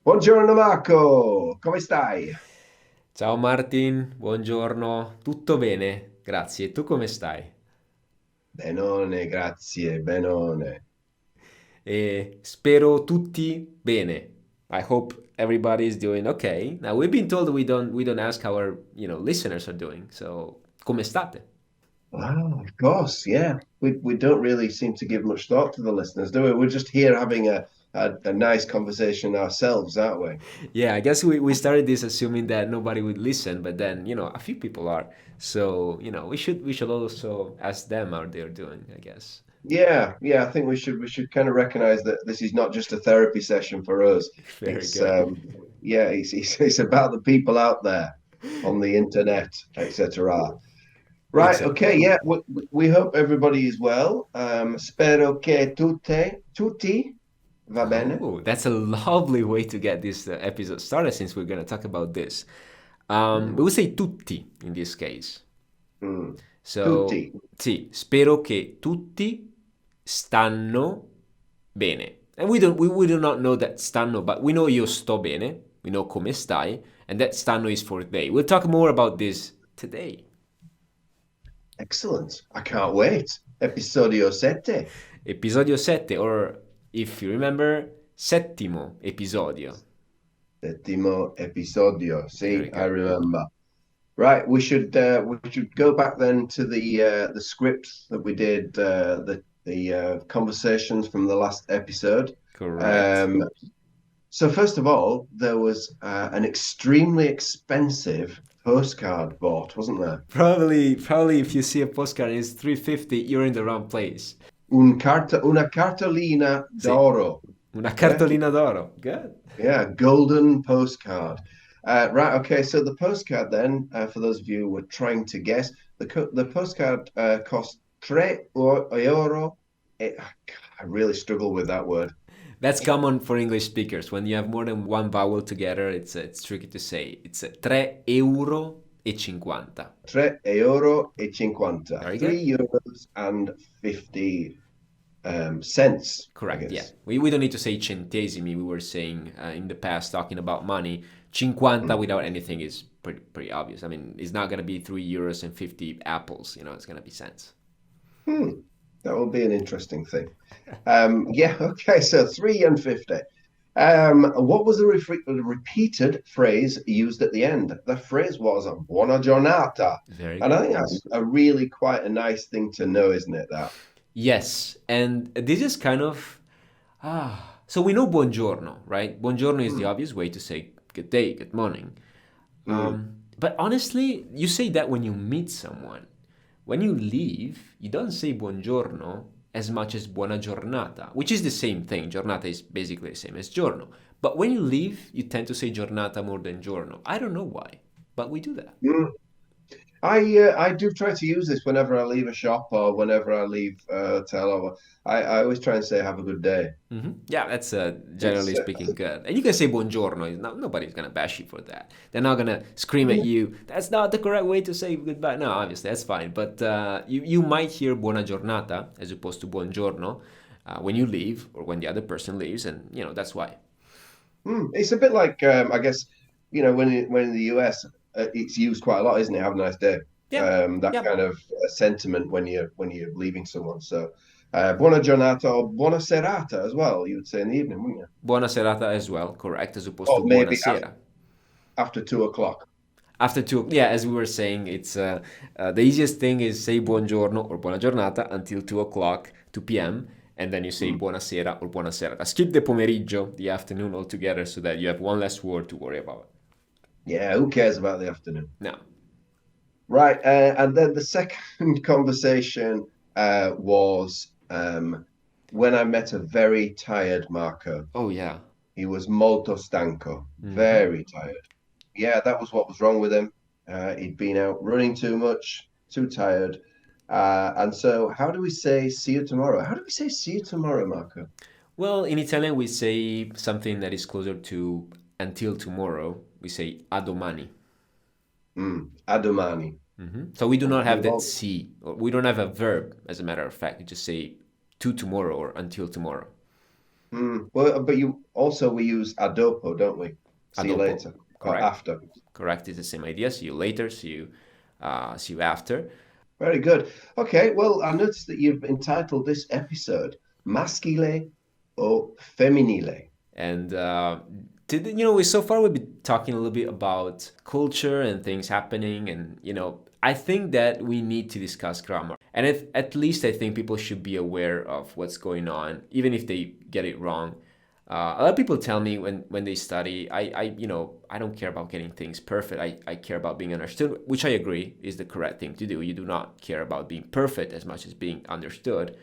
Buongiorno Marco, come stai? Ciao Martin, buongiorno. Tutto bene? Grazie. E tu come stai? Benone, grazie, benone. E spero tutti bene. I hope everybody is doing okay. Now we've been told we don't ask how our, listeners are doing. So, come state? Oh, of course, yeah. We don't really seem to give much thought to the listeners, do we? We're just here having a nice conversation ourselves, aren't we? Yeah, I guess we started this assuming that nobody would listen, but then, a few people are. So, we should also ask them how they're doing, I guess. Yeah, I think we should kind of recognize that this is not just a therapy session for us. Very It's good. yeah, it's about the people out there on the internet, etc. Right, Exactly. okay, yeah, we hope everybody is well. Spero che tutti va bene. Oh, that's a lovely way to get this episode started since we're going to talk about this. We Mm, would say tutti in this case. mm. So, Tutti. sì, spero che tutti stanno bene. And we do not know that stanno, but we know io sto bene. We know come stai, and that stanno is for they. We'll talk more about this today. Excellent. I can't wait. Episodio 7. Episodio 7, or if you remember, settimo episodio. Settimo episodio. Very See, I good. remember. Right, we should go back then to the scripts that we did the conversations from the last episode. Correct. Um, so first of all, there was an extremely expensive postcard bought, wasn't there? Probably if you see a postcard and it's 350, you're in the wrong place. Una cartolina Sì, d'oro. una Yeah, cartolina d'oro. Good. yeah, golden postcard. Right, okay. So the postcard then, for those of you who were trying to guess, the postcard cost €3. I really struggle with that word. That's common for English speakers. When you have more than one vowel together, it's tricky to say. It's 3,50 euro. 3,50 euro. Very good. €3 and 50 cents, I Correct, yeah. guess. We don't need to say centesimi. We were saying in the past, talking about money. 50 Mm. without anything is pretty obvious. I mean, it's not going to be 3 euros and 50 apples. It's going to be cents. Hmm. That will be an interesting thing. Yeah, okay. So 3 and 50. What was the repeated phrase used at the end? The phrase was "buona giornata," Very and I good. think that's a really quite a nice thing to know, isn't it? That. Yes, and this is kind of so we know buongiorno, right? Buongiorno is the Mm, obvious way to say good day, good morning. mm, But honestly, you say that when you meet someone. When you leave, you don't say buongiorno as much as buona giornata, which is the same thing. Giornata is basically the same as giorno. But when you leave, you tend to say giornata more than giorno. I don't know why, but we do that. mm. I do try to use this whenever I leave a shop or whenever I leave a hotel. Or I always try and say "Have a good day." Yeah, that's generally It's speaking good. And you can say buongiorno. Nobody's going to bash you for that. They're not going to scream at you, that's not the correct way to say goodbye. No, obviously, that's fine. But you might hear buona giornata as opposed to buongiorno when you leave or when the other person leaves. And, that's why. it's a bit like I guess when in the US it's used quite a lot, isn't it? Have a nice day. Yeah, That yeah. kind of sentiment when you're leaving someone. So buona giornata or buona serata as well. You would say in the evening, wouldn't you? Buona serata as well, correct, as opposed to Or maybe buonasera. after 2 o'clock. After two, yeah, as we were saying, it's the easiest thing is say buongiorno or buona giornata until 2 o'clock, 2 p.m., and then you say Mm. buonasera or buona serata. Skip the pomeriggio, the afternoon altogether, so that you have one less word to worry about. Yeah, who cares about the afternoon? Now, Right, and then the second conversation was when I met a very tired Marco. oh yeah. He was molto stanco, hmm very tired. Yeah, that was what was wrong with him. He'd been out running too much, too tired. And so, how do we say see you tomorrow? How do we say see you tomorrow, Marco? Well, in Italian, we say something that is closer to until tomorrow. We say a domani. A domani. So we do not have We've that all, si, or we don't have a verb, as a matter of fact. We just say to tomorrow or until tomorrow. Well, but we use adopo, don't we? See you Adopo, later or correct? after. Correct is the same idea. See you later. See you after. Very good. Okay, well, I noticed that you've entitled this episode Maschile o Femminile. And so far we've been talking a little bit about culture and things happening, and I think that we need to discuss grammar. And at least I think people should be aware of what's going on, even if they get it wrong. A lot of people tell me when they study, I don't care about getting things perfect. I care about being understood, which I agree is the correct thing to do. You do not care about being perfect as much as being understood,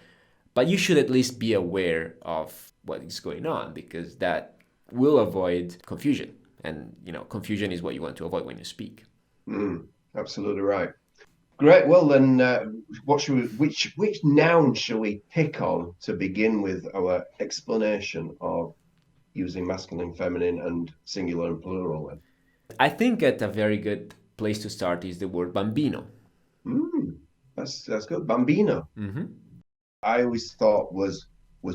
but you should at least be aware of what is going on, because that will avoid confusion. And confusion is what you want to avoid when you speak. Absolutely right. Great. Well, then, which noun shall we pick on to begin with our explanation of using masculine, feminine, and singular and plural? Then? I think that a very good place to start is the word bambino. That's good. Bambino. I always thought was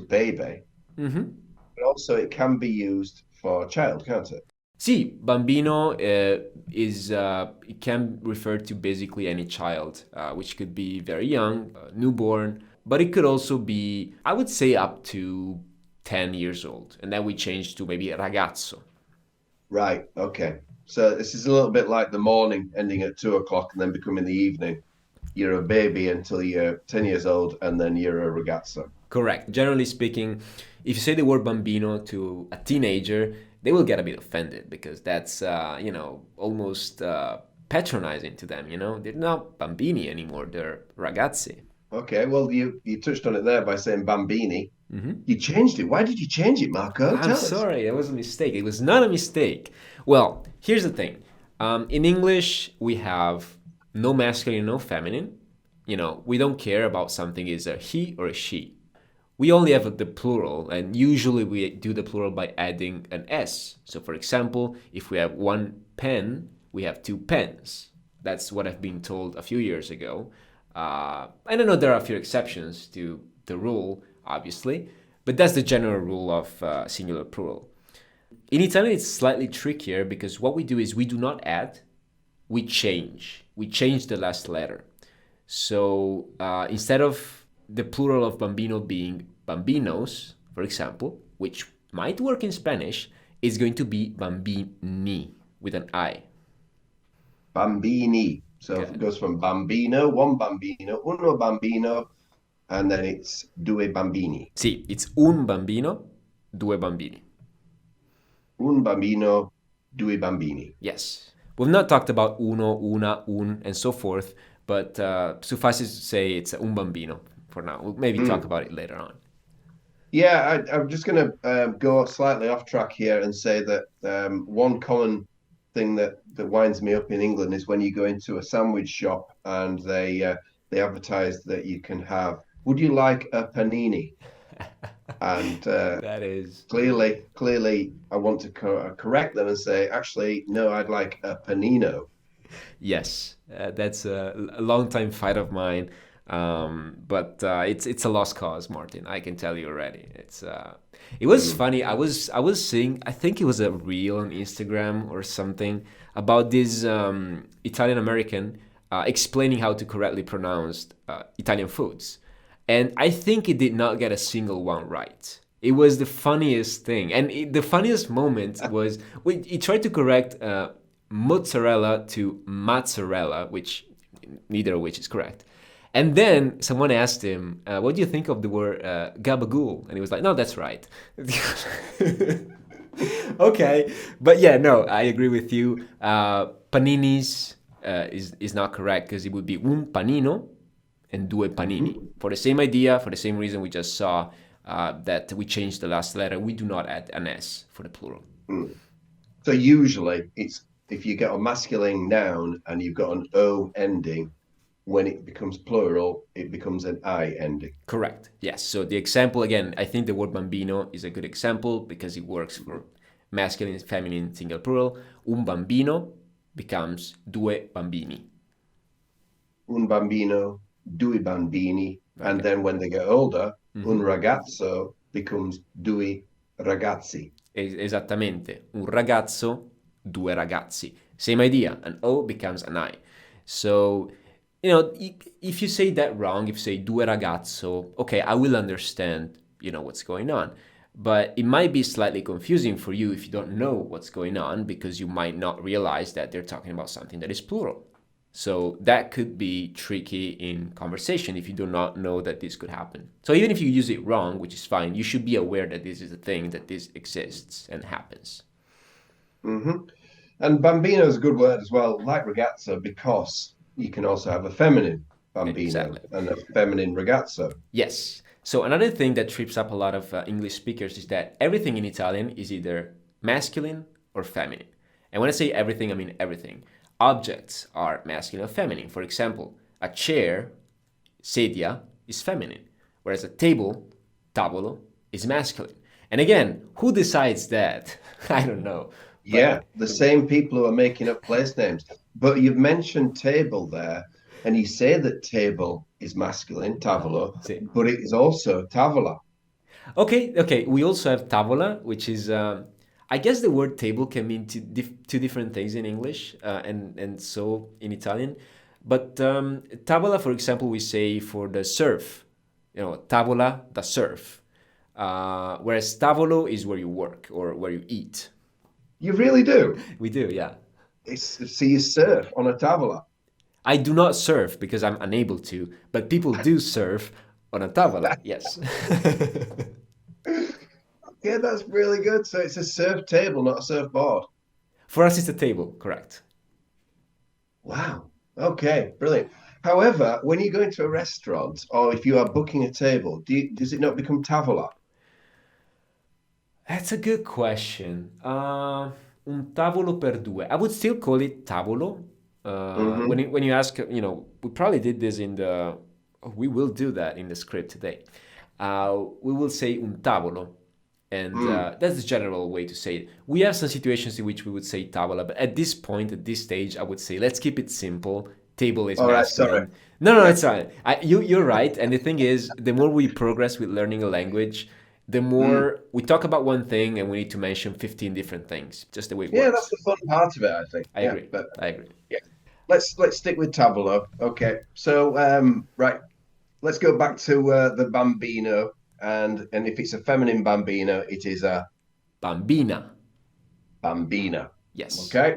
baby, but also it can be used for child, can't it? Sì, bambino it can refer to basically any child, which could be very young, newborn, but it could also be, I would say, up to 10 years old. And then we change to maybe ragazzo. Right. Okay. So this is a little bit like the morning ending at 2 o'clock and then becoming the evening. You're a baby until you're 10 years old, and then you're a ragazzo. Correct. Generally speaking, if you say the word bambino to a teenager, they will get a bit offended, because that's, almost patronizing to them. They're not bambini anymore, they're ragazzi. Okay, well, you touched on it there by saying bambini. You changed it. Why did you change it, Marco? I'm Tell us. sorry, it was a mistake. It was not a mistake. Well, here's the thing. In English, we have no masculine, no feminine. We don't care about something is a he or a she. We only have the plural, and usually we do the plural by adding an S. So, for example, if we have one pen, we have two pens. That's what I've been told a few years ago. I don't know, there are a few exceptions to the rule, obviously, but that's the general rule of singular plural. In Italian, it's slightly trickier, because what we do is we do not add, we change. We change the last letter. So instead of the plural of bambino being bambinos, for example, which might work in Spanish, is going to be bambini with an I. Bambini. So Okay. it goes from bambino, one bambino, uno bambino, and then it's due bambini. Sì, it's un bambino, due bambini. Un bambino, due bambini. Yes. We've not talked about uno, una, un, and so forth, but suffices to say it's un bambino for now. We'll maybe talk about it later on. Yeah, I'm just going to go slightly off track here and say that one common thing that winds me up in England is when you go into a sandwich shop and they advertise that you can have, would you like a panini? And That is. clearly, I want to correct them and say, actually, no, I'd like a panino. Yes, that's a long time fight of mine, but it's a lost cause, Martin. I can tell you already. It was funny. I was seeing, I think it was a reel on Instagram or something, about this Italian American explaining how to correctly pronounce Italian foods, and I think it did not get a single one right. It was the funniest thing, and the funniest moment was when he tried to correct mozzarella to mozzarella, which neither of which is correct. And then someone asked him, "What do you think of the word gabagool?" And he was like, "No, that's right." Okay, but yeah, no, I agree with you. Paninis is not correct, because it would be un panino and due panini. For the same idea, for the same reason we just saw, that we changed the last letter, we do not add an S for the plural. So usually it's if you get a masculine noun and you've got an O ending, when it becomes plural, it becomes an I ending. Correct. Yes. So the example, again, I think the word bambino is a good example, because it works for masculine, feminine, single, plural. Un bambino becomes due bambini. Un bambino, due bambini, and then when they get older, un ragazzo, becomes due ragazzi. Esattamente, un ragazzo, due ragazzi. Same idea, an O becomes an I. So, if you say that wrong, if you say due ragazzo, okay, I will understand, what's going on. But it might be slightly confusing for you if you don't know what's going on because you might not realize that they're talking about something that is plural. So that could be tricky in conversation if you do not know that this could happen. So even if you use it wrong, which is fine, you should be aware that this is a thing, that this exists and happens. Mm-hmm. And bambino is a good word as well, like ragazzo, because you can also have a feminine bambino Exactly. and a feminine ragazzo. Yes. So another thing that trips up a lot of English speakers is that everything in Italian is either masculine or feminine. And when I say everything, I mean everything. Objects are masculine or feminine. For example, a chair, sedia, is feminine, whereas a table, tavolo, is masculine. And again, who decides that? I don't know. Yeah, But the same people who are making up place names. But you've mentioned table there, and you say that table is masculine, tavolo, see. but it is also tavola. Okay. We also have tavola, which is, I guess the word table can mean two different things in English and so in Italian. But tavola, for example, we say for the surf, tavola, the surf. Whereas tavolo is where you work or where you eat. You really do. We do, yeah. So you surf on a tavola. I do not surf because I'm unable to, but people do surf on a tavola, yes. Yeah, that's really good. So it's a surf table, not a surfboard. For us, it's a table, correct. Wow. Okay, brilliant. However, when you go into a restaurant or if you are booking a table, does it not become tavola? That's a good question. Un tavolo per due. I would still call it tavolo. Hmm. When you ask, we probably did this in the, we will do that in the script today. We will say un tavolo, and Mm. that's the general way to say it. We have some situations in which we would say tavola, but at this point, at this stage, I would say let's keep it simple. Table is All right, sorry. masculine. No, Yeah. it's fine. You're right. And the thing is, the more we progress with learning a language, the Mm. more we talk about one thing and we need to mention 15 different things, just the way it Yeah, that's works. the fun part of it, I think. I Yeah, agree. but I agree. yeah, let's stick with tavolo. Okay, so right, let's go back to the bambino, and if it's a feminine bambino, it is a Bambina. bambina. Yes. Okay,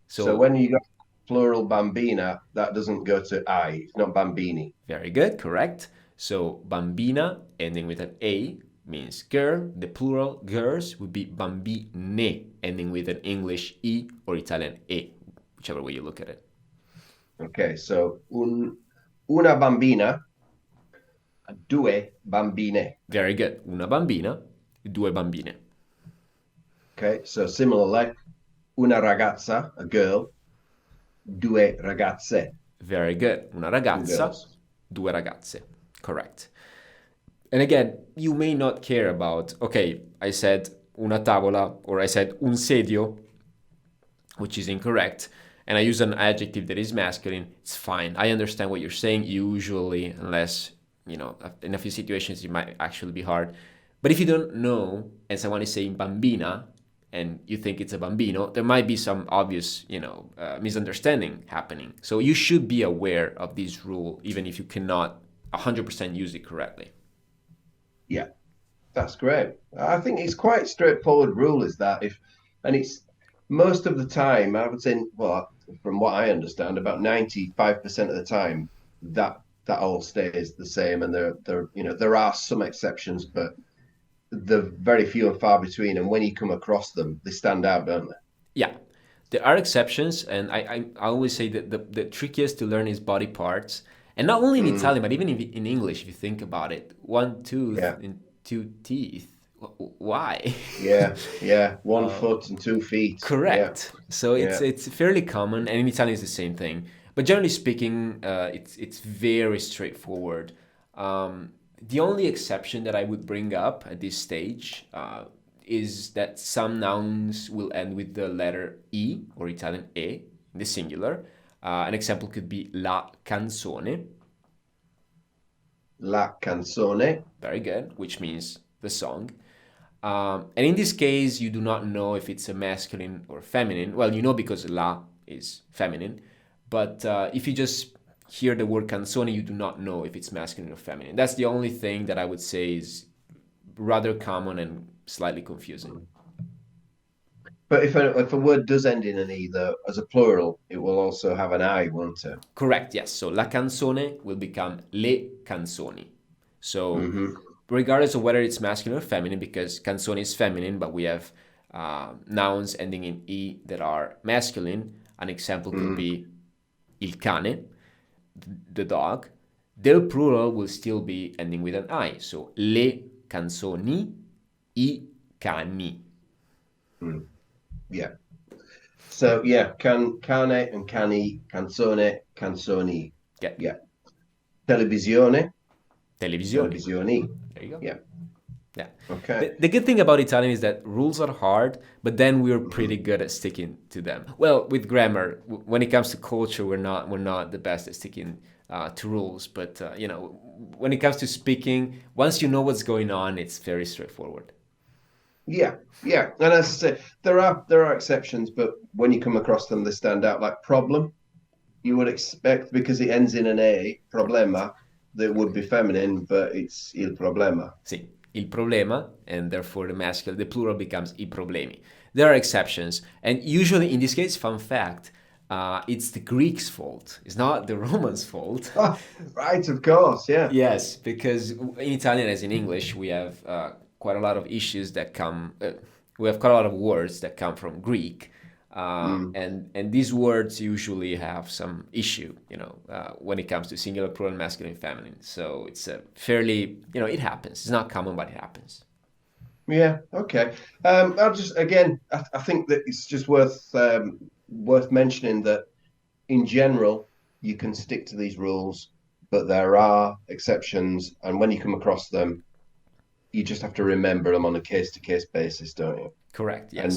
so So, when you got plural bambina, that doesn't go to I. It's not bambini. very good. Correct. So, bambina ending with an A means girl. The plural girls would be bambine ending with an English E or Italian E, whichever way you look at it. Okay, so una bambina, due bambine. Very good. Una bambina, due bambine. Okay, so similarly, una ragazza, a girl, due ragazze, Very good. Una two ragazza, girls. due ragazze. Correct. And again, you may not care about, okay, I said una tavola or I said un sedio, which is incorrect, and I use an adjective that is masculine. It's fine. I understand what you're saying, usually, unless, in a few situations it might actually be hard. But if you don't know and someone is saying bambina and you think it's a bambino, there might be some obvious, misunderstanding happening. So you should be aware of this rule, even if you cannot 100% use it correctly. Yeah, that's great. I think it's quite straightforward rule is that if, and it's most of the time, I would say, well, from what I understand, about 95% of the time, that all stays the same. And there are some exceptions, but they're very few and far between. And when you come across them, they stand out, don't they? Yeah, there are exceptions, and I always say that the trickiest to learn is body parts. And not only in Mm, Italian, but even in English, if you think about it. One tooth yeah, and two teeth. Why? yeah. 1 foot and 2 feet. Yeah, Correct. So it's yeah. it's fairly common, and in Italian it's the same thing. But generally speaking, it's very straightforward. The only exception that I would bring up at this stage is that some nouns will end with the letter E or Italian E in the singular. An example could be la canzone, La canzone. very good, which means the song. And in this case, you do not know if it's a masculine or feminine. Well, you know because la is feminine, but if you just hear the word canzone, you do not know if it's masculine or feminine. That's the only thing that I would say is rather common and slightly confusing. But if a word does end in an E, though, as a plural, it will also have an I, won't it? Correct, yes. So la canzone will become le canzoni. So Hmm. regardless of whether it's masculine or feminine, because canzone is feminine, but we have nouns ending in E that are masculine. An example could Hmm. be il cane, the dog. Their plural will still be ending with an I. So le canzoni, I cani. Yeah. So yeah, cane and cani, canzone, canzoni. Yeah. Yeah. Televisione, Televisioni. televisioni. There you go. Yeah. Yeah. Okay. The good thing about Italian is that rules are hard, but then we're pretty Mhm. good at sticking to them. Well, with grammar, when it comes to culture, we're not the best at sticking to rules. But when it comes to speaking, once you know what's going on, it's very straightforward. Yeah, yeah. And as I say, there are exceptions, but when you come across them, they stand out. Like problem, you would expect because it ends in an A, problema, that would be feminine, but it's il problema. Sì, il problema, and therefore the plural becomes I problemi. There are exceptions, and usually in this case, fun fact, it's the Greeks' fault. It's not the Romans' fault. Ah, right, of course, yeah. Yes, because in Italian, as in English, we have quite a lot of issues that come. We have quite a lot of words that come from Greek, Mm. and these words usually have some issue, when it comes to singular, plural, masculine, feminine. So it's a fairly, it happens. It's not common, but it happens. Yeah, okay. I'll just again, I think that it's just worth mentioning that in general, you can stick to these rules, but there are exceptions, and when you come across them, you just have to remember them on a case-to-case basis, don't you? Correct. And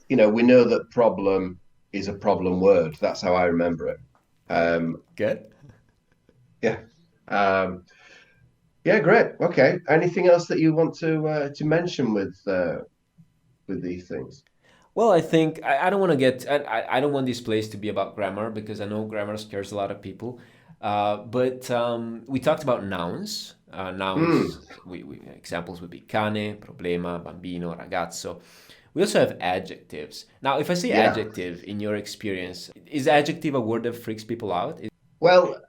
Yes. we know that problem is a problem word. That's how I remember it. Um, Good. yeah. Um, yeah, great. Okay. Anything else that you want to mention with these things? Well, I think I don't want to get I don't want this place to be about grammar because I know grammar scares a lot of people. But we talked about nouns. Mm, Nouns. We examples would be cane, problema, bambino, ragazzo. We also have adjectives. Now, if I say yeah. adjective, in your experience, is adjective a word that freaks people out? Well,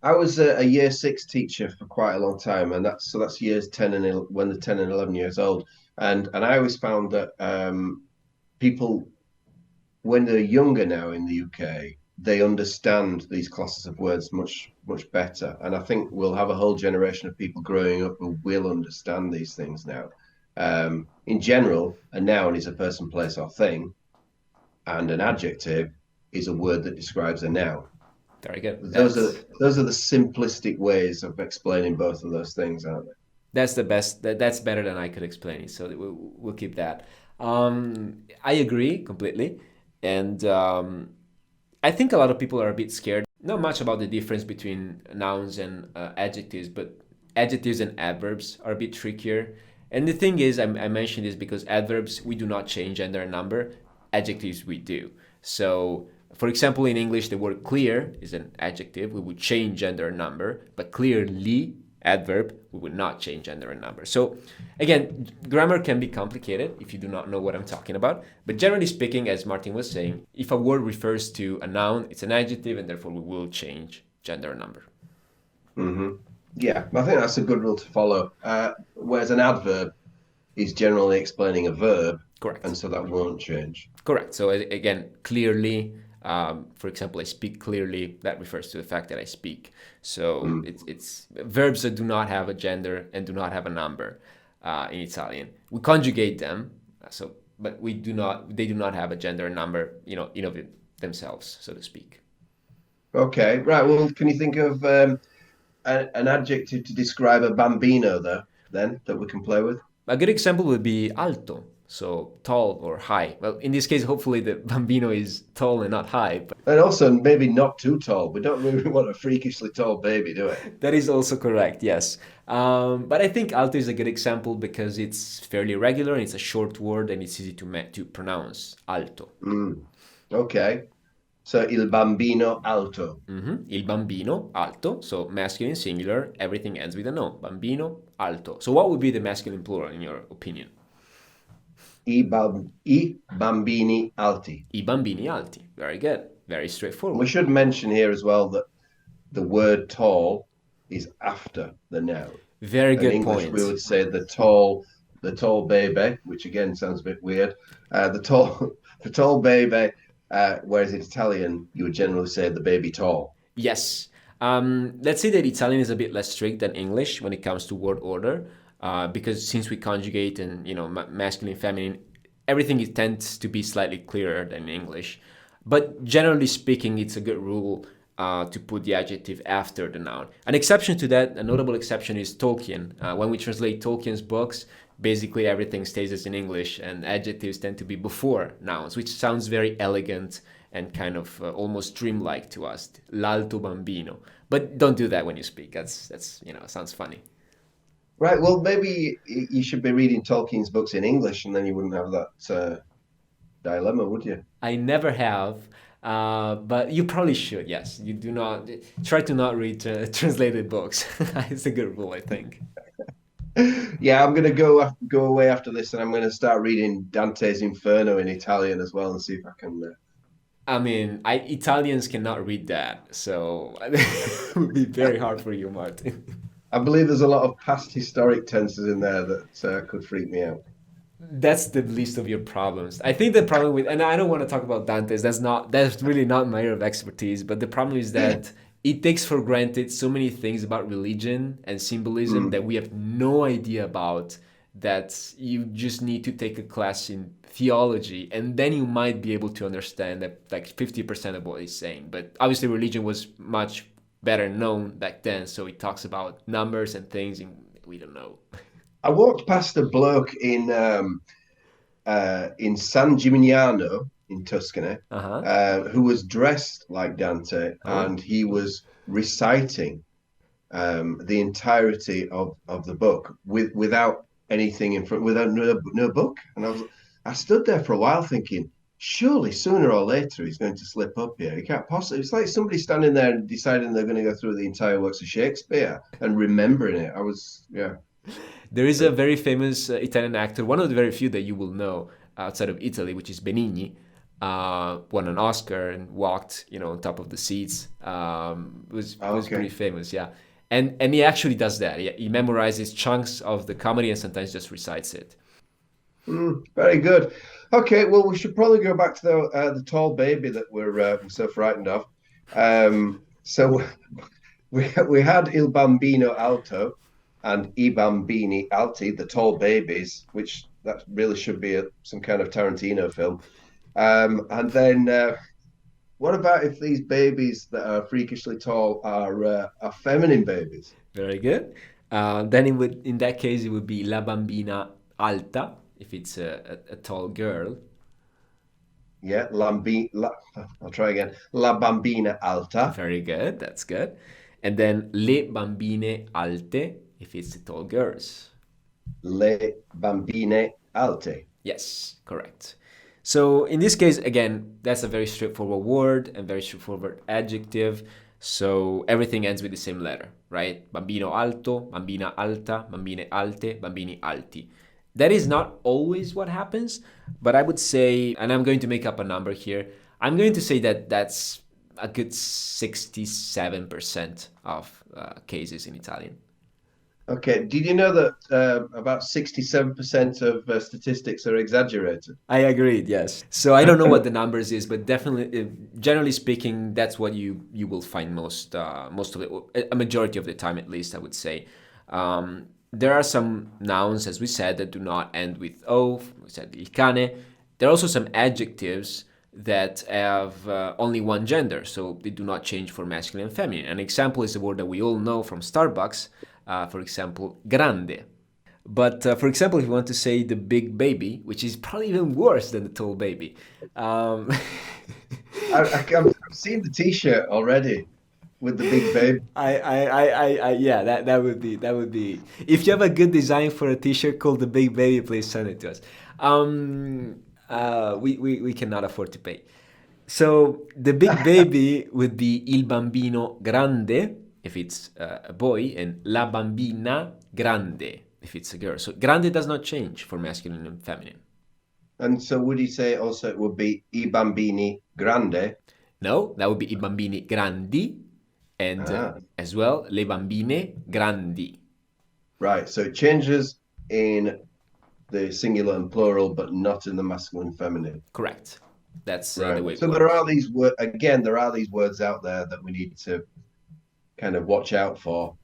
I was a year six teacher for quite a long time, and that's years 10 and when they're 10 and 11 years old. And I always found that people when they're younger now in the UK, they understand these classes of words much better. And I think we'll have a whole generation of people growing up who will understand these things now. In general, a noun is a person, place, or thing, and an adjective is a word that describes a noun. Very good. Those are those are the simplistic ways of explaining both of those things, aren't they? That's the best. That's better than I could explain it. So we'll keep that. I agree completely, and I think a lot of people are a bit scared. Not much about the difference between nouns and adjectives, but adjectives and adverbs are a bit trickier. And the thing is, I mentioned this because adverbs we do not change gender and number. Adjectives we do. So, for example, in English, the word clear is an adjective. We would change gender and number, but clearly adverb, we would not change gender and number. So again, grammar can be complicated if you do not know what I'm talking about. But generally speaking, as Martin was saying, if a word refers to a noun, it's an adjective, and therefore we will change gender and number. Hmm. Yeah, I think that's a good rule to follow. Whereas an adverb is generally explaining a verb, and Correct. so that won't change. Correct. So again, clearly, for example, I speak clearly. That refers to the fact that I speak. So Mm. it's verbs that do not have a gender and do not have a number in Italian. We conjugate them, so but we do not. They do not have a gender and number, in of themselves, so to speak. Okay, right. Well, can you think of an adjective to describe a bambino, though, then that we can play with? A good example would be alto. So tall or high. Well, in this case, hopefully the bambino is tall and not high. But And also maybe not too tall. We don't really want a freakishly tall baby, do we? that is also correct, yes. But I think alto is a good example because it's fairly regular and it's a short word and it's easy to pronounce. Alto. Mm. Okay. So il bambino alto. Il bambino, alto. So masculine singular, everything ends with an O. Bambino, alto. So what would be the masculine plural in your opinion? I bambini alti. I bambini alti. Very good. Very straightforward. We should mention here as well that the word tall is after the noun. Very In good English, point. we would say the tall baby, which again sounds a bit weird. The tall baby, whereas in Italian, you would generally say the baby tall. Yes. Let's say that Italian is a bit less strict than English when it comes to word order, because since we conjugate and masculine, feminine, everything tends to be slightly clearer than English. But generally speaking, it's a good rule to put the adjective after the noun. An exception to that, a notable exception, is Tolkien. When we translate Tolkien's books, basically everything stays as in English, and adjectives tend to be before nouns, which sounds very elegant and kind of almost dreamlike to us. L'alto bambino. But don't do that when you speak. That's sounds funny. Right. Well, maybe you should be reading Tolkien's books in English, and then you wouldn't have that dilemma, would you? I never have, but you probably should. Yes, you do not try to not read translated books. It's a good rule, I think. Yeah, I'm gonna go away after this, and I'm gonna start reading Dante's Inferno in Italian as well, and see if I can. I mean, Italians cannot read that, so it would be very hard for you, Martin. I believe there's a lot of past historic tenses in there that could freak me out. That's the least of your problems. I think the problem with, and I don't want to talk about Dante's. That's really not my area of expertise. But the problem is that it takes for granted so many things about religion and symbolism that we have no idea about. That you just need to take a class in theology, and then you might be able to understand that like 50% of what he's saying. But obviously, religion was much better known back then, so it talks about numbers and things, and we don't know. I walked past a bloke in San Gimignano in Tuscany, who was dressed like Dante, and he was reciting the entirety of the book without anything in front, without no book. And I stood there for a while thinking, surely sooner or later he's going to slip up here. He can't possibly. It's like somebody standing there and deciding they're going to go through the entire works of Shakespeare and remembering it. Yeah. There is a very famous Italian actor, one of the very few that you will know outside of Italy, which is Benigni. Won an Oscar and walked, on top of the seats. Was pretty famous, yeah. And he actually does that. He memorizes chunks of the comedy and sometimes just recites it. Very good. Okay, well, we should probably go back to the tall baby that we're so frightened of. So we had Il Bambino Alto and I Bambini Alti, the tall babies, which that really should be some kind of Tarantino film. And then what about if these babies that are freakishly tall are feminine babies? Very good. Then in that case, it would be La Bambina Alta, if it's a tall girl. Yeah, I'll try again. La Bambina Alta. Very good, that's good. And then Le Bambine Alte, if it's the tall girls. Le Bambine Alte. Yes, correct. So in this case, again, that's a very straightforward word and very straightforward adjective. So everything ends with the same letter, right? Bambino alto, bambina alta, bambine alte, bambini alti. That is not always what happens, but I would say, and I'm going to make up a number here, I'm going to say that that's a good 67% of cases in Italian. Okay. Did you know that about 67% of statistics are exaggerated? I agreed, yes. So I don't know what the numbers is, but definitely, generally speaking, that's what you will find most of it, a majority of the time at least, I would say. There are some nouns, as we said, that do not end with O. We said il cane. There are also some adjectives that have only one gender, so they do not change for masculine and feminine. An example is a word that we all know from Starbucks. For example, grande. But for example, if you want to say the big baby, which is probably even worse than the tall baby, um, I've seen the T-shirt already with the big baby. yeah, that would be. If you have a good design for a T-shirt called the Big Baby, please send it to us. We cannot afford to pay. So the big baby would be il bambino grande if it's a boy, and la bambina grande if it's a girl. So grande does not change for masculine and feminine. And so would you say also it would be I bambini grande? No, that would be i bambini grandi, and Ah, as well le bambine grandi. right. So it changes in the singular and plural, but not in the masculine and feminine. Correct. That's the Right. way it So there works. are these words again. There are these words out there that we need to kind of watch out for.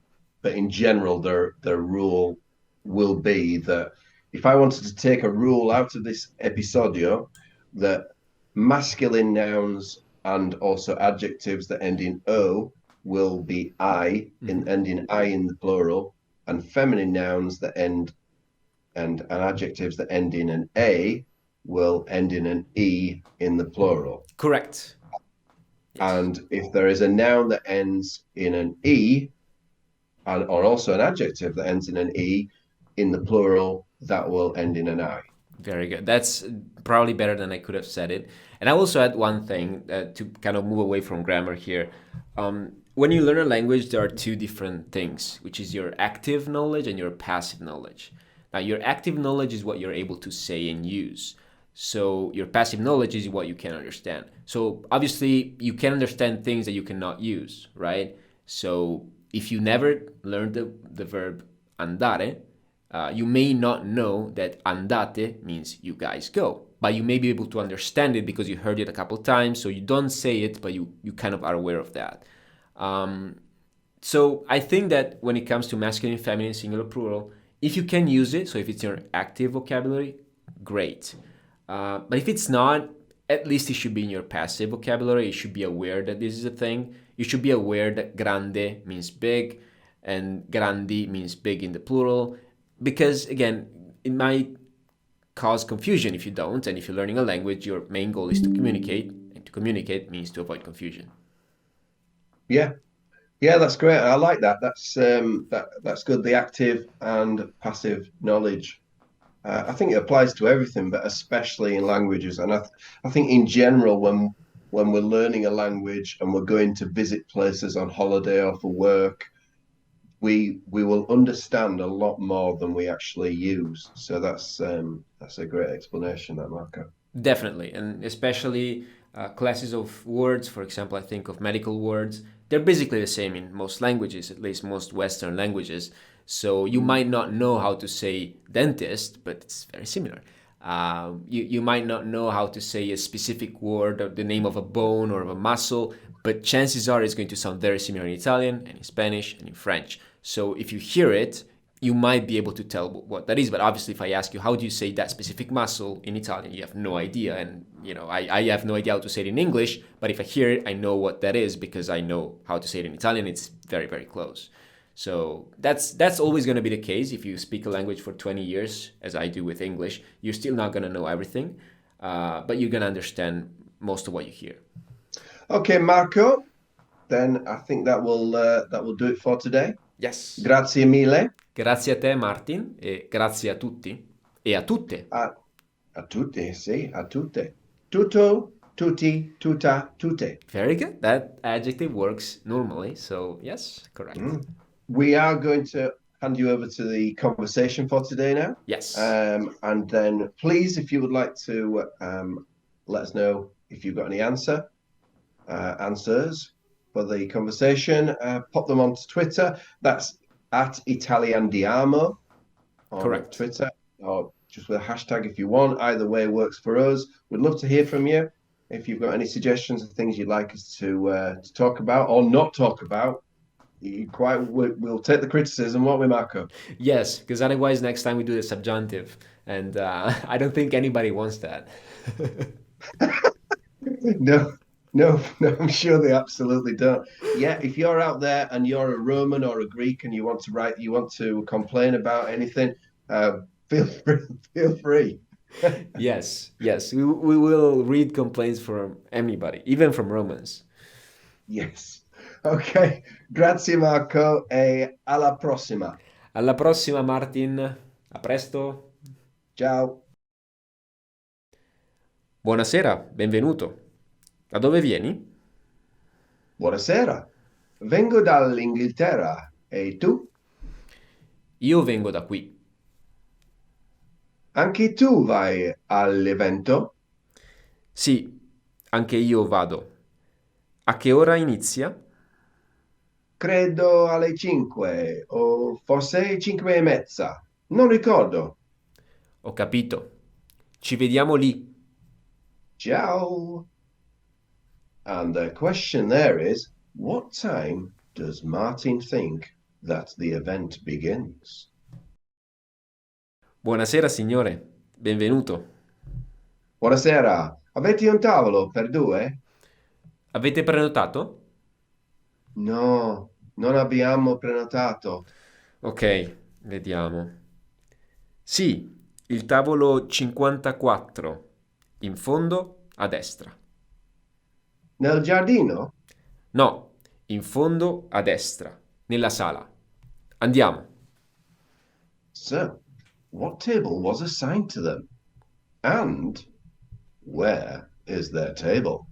But in general, the rule will be that if I wanted to take a rule out of this episodio, that masculine nouns and also adjectives that end in O will be I in end in I in the plural, and feminine nouns that end and adjectives that end in an A will end in an E in the plural. Correct. Yes. And if there is a noun that ends in an E, or also an adjective that ends in an E in the plural, that will end in an I. Very good. That's probably better than I could have said it. And I also add one thing to kind of move away from grammar here. When you learn a language, there are two different things, which is your active knowledge and your passive knowledge. Now, your active knowledge is what you're able to say and use. So your passive knowledge is what you can understand. So obviously, you can understand things that you cannot use, right? So if you never learned the verb andare, you may not know that andate means you guys go, but you may be able to understand it because you heard it a couple times, so you don't say it, but you kind of are aware of that. So I think that when it comes to masculine, feminine, singular, plural, if you can use it, so if it's your active vocabulary, great. But if it's not, at least it should be in your passive vocabulary. You should be aware that this is a thing. You should be aware that grande means big and grandi means big in the plural. Because again, it might cause confusion if you don't. And if you're learning a language, your main goal is to communicate. And to communicate means to avoid confusion. Yeah. Yeah, that's great. I like that. That's good. The active and passive knowledge. I think it applies to everything, but especially in languages. And I think in general, when we're learning a language and we're going to visit places on holiday or for work, we will understand a lot more than we actually use. So that's a great explanation, that Marco. Definitely, and especially classes of words. For example, I think of medical words. They're basically the same in most languages, at least most Western languages. So you might not know how to say dentist, but it's very similar. You might not know how to say a specific word or the name of a bone or of a muscle, but chances are it's going to sound very similar in Italian and in Spanish and in French. So if you hear it, you might be able to tell what that is. But obviously, if I ask you, how do you say that specific muscle in Italian, you have no idea. And, I have no idea how to say it in English. But if I hear it, I know what that is because I know how to say it in Italian. It's very, very close. So that's always going to be the case. If you speak a language for 20 years, as I do with English, you're still not going to know everything. But you're going to understand most of what you hear. Okay, Marco, then I think that will do it for today. Yes. Grazie mille. Grazie a te, Martin, e grazie a tutti e a tutte. A tutte, sì, a tutte. Tutto, tutti, tutta, tutte. Very good. That adjective works normally, so yes, correct. We are going to hand you over to the conversation for today now. Yes. And then please, if you would like to let us know if you've got any answers for the conversation, pop them onto Twitter. That's at ItaliAndiamo on Correct. Twitter, or just with a hashtag if you want. Either way works for us. We'd love to hear from you. If you've got any suggestions of things you'd like us to talk about or not talk about, we'll take the criticism, won't we, Marco? Yes, because otherwise next time we do the subjunctive, and I don't think anybody wants that. No, I'm sure they absolutely don't. Yeah, if you're out there and you're a Roman or a Greek and you want to complain about anything, Feel free. Feel free. Yes, yes, we will read complaints from anybody, even from Romans. Yes. Ok, grazie Marco e alla prossima. Alla prossima, Martin. A presto. Ciao. Buonasera, benvenuto. Da dove vieni? Buonasera. Vengo dall'Inghilterra. E tu? Io vengo da qui. Anche tu vai all'evento? Sì, anche io vado. A che ora inizia? Credo alle 5 o forse 5 e mezza. Non ricordo. Ho capito. Ci vediamo lì. Ciao. And the question there is, what time does Martin think that the event begins? Buonasera, signore. Benvenuto. Buonasera. Avete un tavolo per due? Avete prenotato? No, non abbiamo prenotato. Ok, vediamo. Sì, il tavolo 54, in fondo a destra. Nel giardino? No, in fondo a destra, nella sala. Andiamo. So, what table was assigned to them? And where is their table?